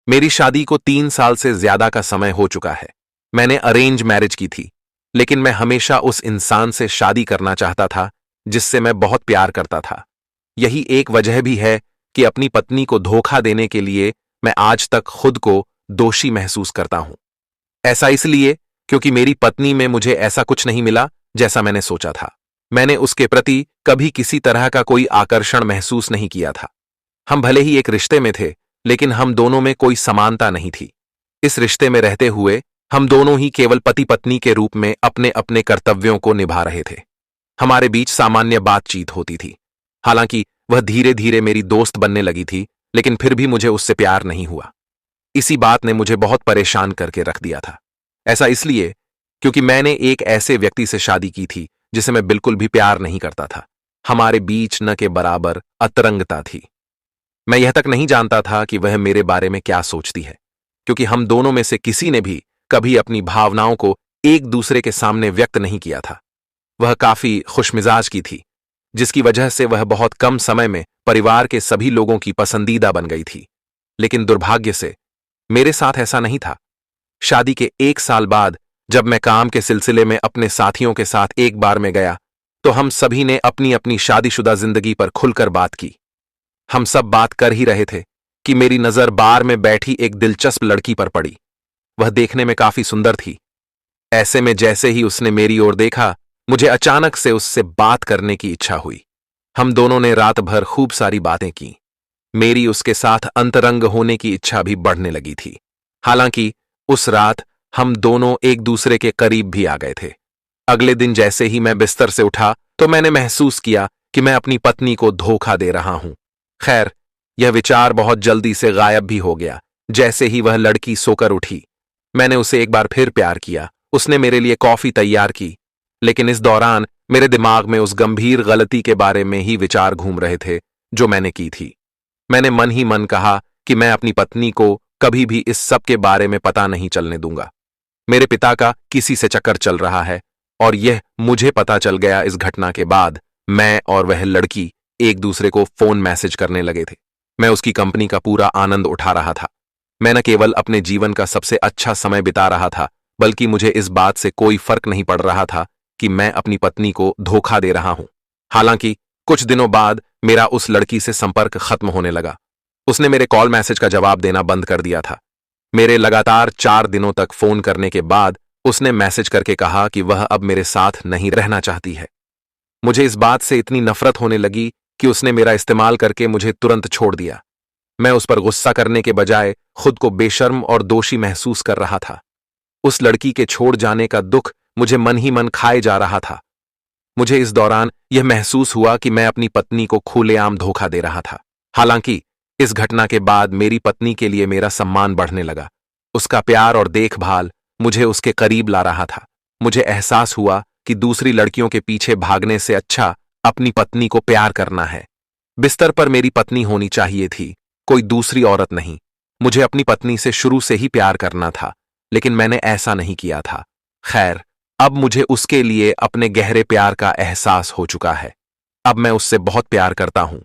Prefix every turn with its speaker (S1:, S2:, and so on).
S1: मेरी शादी को 3 साल से ज्यादा का समय हो चुका है। मैंने अरेंज मैरिज की थी, लेकिन मैं हमेशा उस इंसान से शादी करना चाहता था जिससे मैं बहुत प्यार करता था। यही एक वजह भी है कि अपनी पत्नी को धोखा देने के लिए मैं आज तक खुद को दोषी महसूस करता हूं। ऐसा इसलिए क्योंकि मेरी पत्नी में मुझे ऐसा कुछ नहीं मिला जैसा मैंने सोचा था। मैंने उसके प्रति कभी किसी तरह का कोई आकर्षण महसूस नहीं किया था। हम भले ही एक रिश्ते में थे, लेकिन हम दोनों में कोई समानता नहीं थी। इस रिश्ते में रहते हुए हम दोनों ही केवल पति पत्नी के रूप में अपने अपने कर्तव्यों को निभा रहे थे। हमारे बीच सामान्य बातचीत होती थी। हालांकि वह धीरे धीरे मेरी दोस्त बनने लगी थी, लेकिन फिर भी मुझे उससे प्यार नहीं हुआ। इसी बात ने मुझे बहुत परेशान करके रख दिया था। ऐसा इसलिए क्योंकि मैंने एक ऐसे व्यक्ति से शादी की थी जिसे मैं बिल्कुल भी प्यार नहीं करता था। हमारे बीच न के बराबर अतरंगता थी। मैं यह तक नहीं जानता था कि वह मेरे बारे में क्या सोचती है, क्योंकि हम दोनों में से किसी ने भी कभी अपनी भावनाओं को एक दूसरे के सामने व्यक्त नहीं किया था। वह काफी खुशमिजाज की थी, जिसकी वजह से वह बहुत कम समय में परिवार के सभी लोगों की पसंदीदा बन गई थी। लेकिन दुर्भाग्य से मेरे साथ ऐसा नहीं था। शादी के 1 साल बाद जब मैं काम के सिलसिले में अपने साथियों के साथ एक बार में गया, तो हम सभी ने अपनी अपनी शादीशुदा जिंदगी पर खुलकर बात की। हम सब बात कर ही रहे थे कि मेरी नजर बार में बैठी एक दिलचस्प लड़की पर पड़ी। वह देखने में काफी सुंदर थी। ऐसे में जैसे ही उसने मेरी ओर देखा, मुझे अचानक से उससे बात करने की इच्छा हुई। हम दोनों ने रात भर खूब सारी बातें की। मेरी उसके साथ अंतरंग होने की इच्छा भी बढ़ने लगी थी। हालांकि उस रात हम दोनों एक दूसरे के करीब भी आ गए थे। अगले दिन जैसे ही मैं बिस्तर से उठा, तो मैंने महसूस किया कि मैं अपनी पत्नी को धोखा दे रहा हूं। खैर, यह विचार बहुत जल्दी से गायब भी हो गया जैसे ही वह लड़की सोकर उठी। मैंने उसे एक बार फिर प्यार किया। उसने मेरे लिए कॉफी तैयार की, लेकिन इस दौरान मेरे दिमाग में उस गंभीर गलती के बारे में ही विचार घूम रहे थे जो मैंने की थी। मैंने मन ही मन कहा कि मैं अपनी पत्नी को कभी भी इस सब के बारे में पता नहीं चलने दूंगा। मेरे पिता का किसी से चक्कर चल रहा है, और यह मुझे पता चल गया। इस घटना के बाद मैं और वह लड़की एक दूसरे को फोन मैसेज करने लगे थे। मैं उसकी कंपनी का पूरा आनंद उठा रहा था। मैं न केवल अपने जीवन का सबसे अच्छा समय बिता रहा था, बल्कि मुझे इस बात से कोई फर्क नहीं पड़ रहा था कि मैं अपनी पत्नी को धोखा दे रहा हूं। हालांकि कुछ दिनों बाद मेरा उस लड़की से संपर्क खत्म होने लगा। उसने मेरे कॉल मैसेज का जवाब देना बंद कर दिया था। मेरे लगातार 4 दिनों तक फोन करने के बाद उसने मैसेज करके कहा कि वह अब मेरे साथ नहीं रहना चाहती है। मुझे इस बात से इतनी नफरत होने लगी कि उसने मेरा इस्तेमाल करके मुझे तुरंत छोड़ दिया। मैं उस पर गुस्सा करने के बजाय खुद को बेशर्म और दोषी महसूस कर रहा था। उस लड़की के छोड़ जाने का दुख मुझे मन ही मन खाए जा रहा था। मुझे इस दौरान यह महसूस हुआ कि मैं अपनी पत्नी को खुलेआम धोखा दे रहा था। हालांकि इस घटना के बाद मेरी पत्नी के लिए मेरा सम्मान बढ़ने लगा। उसका प्यार और देखभाल मुझे उसके करीब ला रहा था। मुझे एहसास हुआ कि दूसरी लड़कियों के पीछे भागने से अच्छा अपनी पत्नी को प्यार करना है। बिस्तर पर मेरी पत्नी होनी चाहिए थी, कोई दूसरी औरत नहीं। मुझे अपनी पत्नी से शुरू से ही प्यार करना था, लेकिन मैंने ऐसा नहीं किया था। खैर, अब मुझे उसके लिए अपने गहरे प्यार का एहसास हो चुका है। अब मैं उससे बहुत प्यार करता हूं।